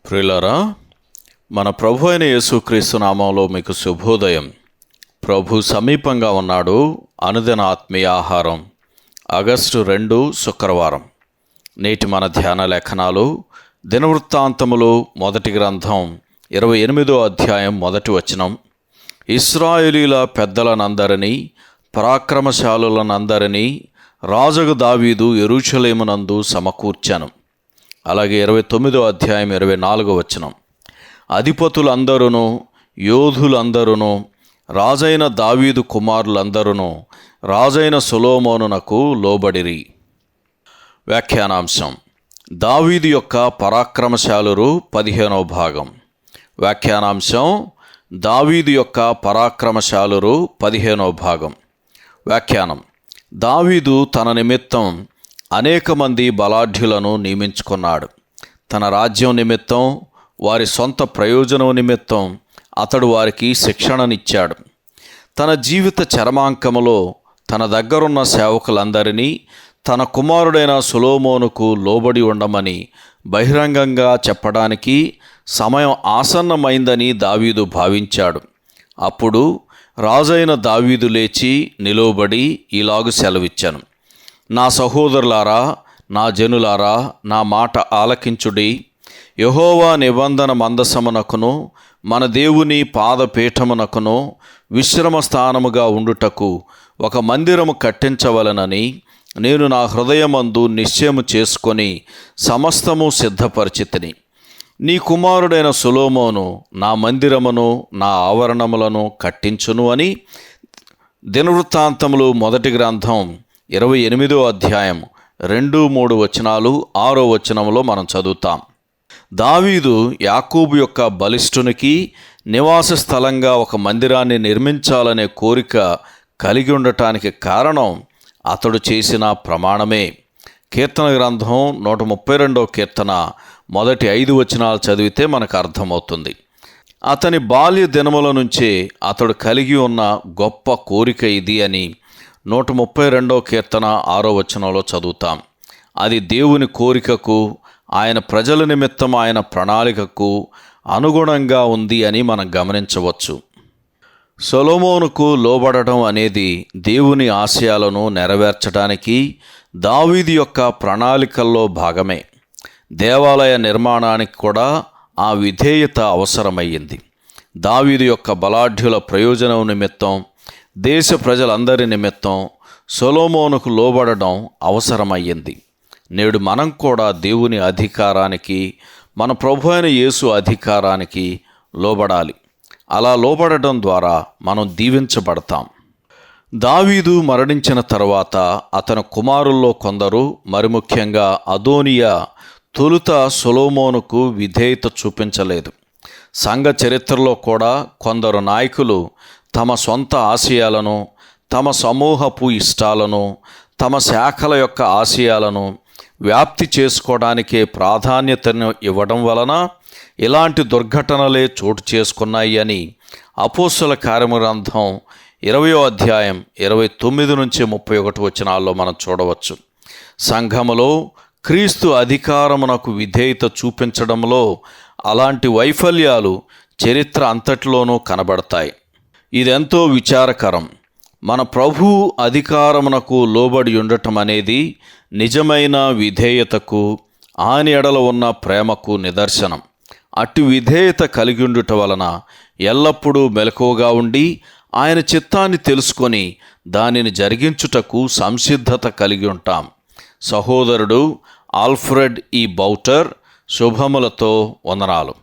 ప్రియులారా, మన ప్రభు అయిన యేసుక్రీస్తు నామంలో మీకు శుభోదయం. ప్రభు సమీపంగా ఉన్నాడు. అనుదిన ఆత్మీయ ఆహారం. ఆగస్టు 2 శుక్రవారం. నేటి మన ధ్యాన లేఖనాలు దినవృత్తాంతములు మొదటి గ్రంథం 28వ అధ్యాయం 1వ వచనం. ఇశ్రాయేలీల పెద్దలనందరినీ పరాక్రమశాలులనందరినీ రాజగు దావీదు యెరూషలేమునందు సమకూర్చెను. అలాగే 29వ అధ్యాయం 24వ వచనం. అధిపతులందరూ, యోధులందరూ, రాజైన దావీదు కుమారులందరూ రాజైన సొలొమోనునకు లోబడిరి. వ్యాఖ్యానాంశం: దావీదు యొక్క పరాక్రమశాలురు 15వ భాగం. వ్యాఖ్యానాంశం: దావీదు యొక్క పరాక్రమశాలురు 15వ భాగం. వ్యాఖ్యానం: దావీదు తన నిమిత్తం అనేక మంది బలాఢ్యులను నియమించుకున్నాడు. తన రాజ్యం నిమిత్తం, వారి సొంత ప్రయోజనం నిమిత్తం అతడు వారికి శిక్షణనిచ్చాడు. తన జీవిత చరమాంకములో తన దగ్గరున్న సేవకులందరినీ తన కుమారుడైన సొలొమోనుకు లోబడి ఉండమని బహిరంగంగా చెప్పడానికి సమయం ఆసన్నమైందని దావీదు భావించాడు. అప్పుడు రాజైన దావీదు లేచి నిలువబడి ఇలాగు సెలవిచ్చాను: నా సహోదరులారా, నా జనులారా, నా మాట ఆలకించుడి. యెహోవా నిబంధన మందసమునకును మన దేవుని పాదపీఠమునకును విశ్రమ స్థానముగా ఉండుటకు ఒక మందిరము కట్టించవలనని నేను నా హృదయమందు నిశ్చయము చేసుకొని సమస్తము సిద్ధపరిచితిని. నీ కుమారుడైన సొలొమోను నా మందిరమును, నా ఆవరణములను కట్టించును అని దినవృత్తాంతములు మొదటి గ్రంథం 28వ అధ్యాయం 2-3 వచనాలు 6వ వచనంలో మనం చదువుతాం. దావీదు యాకోబు యొక్క బలిష్ఠునికి నివాస స్థలంగా ఒక మందిరాన్ని నిర్మించాలనే కోరిక కలిగి ఉండటానికి కారణం అతడు చేసిన ప్రమాణమే. కీర్తన గ్రంథం 132వ కీర్తన మొదటి 5 వచనాలు చదివితే మనకు అర్థమవుతుంది. అతని బాల్య దినముల నుంచే అతడు కలిగి ఉన్న గొప్ప కోరిక ఇది అని 132వ కీర్తన 6వ వచనంలో చదువుతాం. అది దేవుని కోరికకు, ఆయన ప్రజల నిమిత్తం ఆయన ప్రణాళికకు అనుగుణంగా ఉంది అని మనం గమనించవచ్చు. సొలొమోనుకు లోబడటం అనేది దేవుని ఆశయాలను నెరవేర్చడానికి దావీదు యొక్క ప్రణాళికల్లో భాగమే. దేవాలయ నిర్మాణానికి కూడా ఆ విధేయత అవసరమయ్యింది. దావీదు యొక్క బలాఢ్యుల ప్రయోజనం నిమిత్తం, దేశ ప్రజలందరి నిమిత్తం సొలొమోనుకు లోబడడం అవసరమయ్యింది. నేడు మనం కూడా దేవుని అధికారానికి, మన ప్రభు అయిన యేసు అధికారానికి లోబడాలి. అలా లోబడడం ద్వారా మనం దీవించబడతాం. దావీదు మరణించిన తర్వాత అతని కుమారుల్లో కొందరు, మరి ముఖ్యంగా అదోనియా, తొలుత సొలొమోనుకు విధేయత చూపించలేదు. సంఘ చరిత్రలో కూడా కొందరు నాయకులు తమ సొంత ఆశయాలను, తమ సమూహపు ఇష్టాలను, తమ శాఖల యొక్క ఆశయాలను వ్యాప్తి చేసుకోవడానికే ప్రాధాన్యతను ఇవ్వడం వలన ఇలాంటి దుర్ఘటనలే చోటు చేసుకున్నాయి అని అపోస్తలుల కార్యముల గ్రంథం 20వ అధ్యాయం 29-31 వచనాల్లో మనం చూడవచ్చు. సంఘములో క్రీస్తు అధికారమునకు విధేయత చూపించడంలో అలాంటి వైఫల్యాలు చరిత్ర అంతటిలోనూ కనబడతాయి. ఇదెంతో విచారకరం. మన ప్రభు అధికారమునకు లోబడి ఉండటం అనేది నిజమైన విధేయతకు, ఆయన ఎడల ఉన్న ప్రేమకు నిదర్శనం. అటు విధేయత కలిగి ఉండుట వలన ఎల్లప్పుడూ మెలకువగా ఉండి ఆయన చిత్తాన్ని తెలుసుకొని దానిని జరిగించుటకు సంసిద్ధత కలిగి ఉంటాం. సహోదరుడు ఆల్ఫ్రెడ్ ఈ బౌటర్. శుభములతో వందనాలు.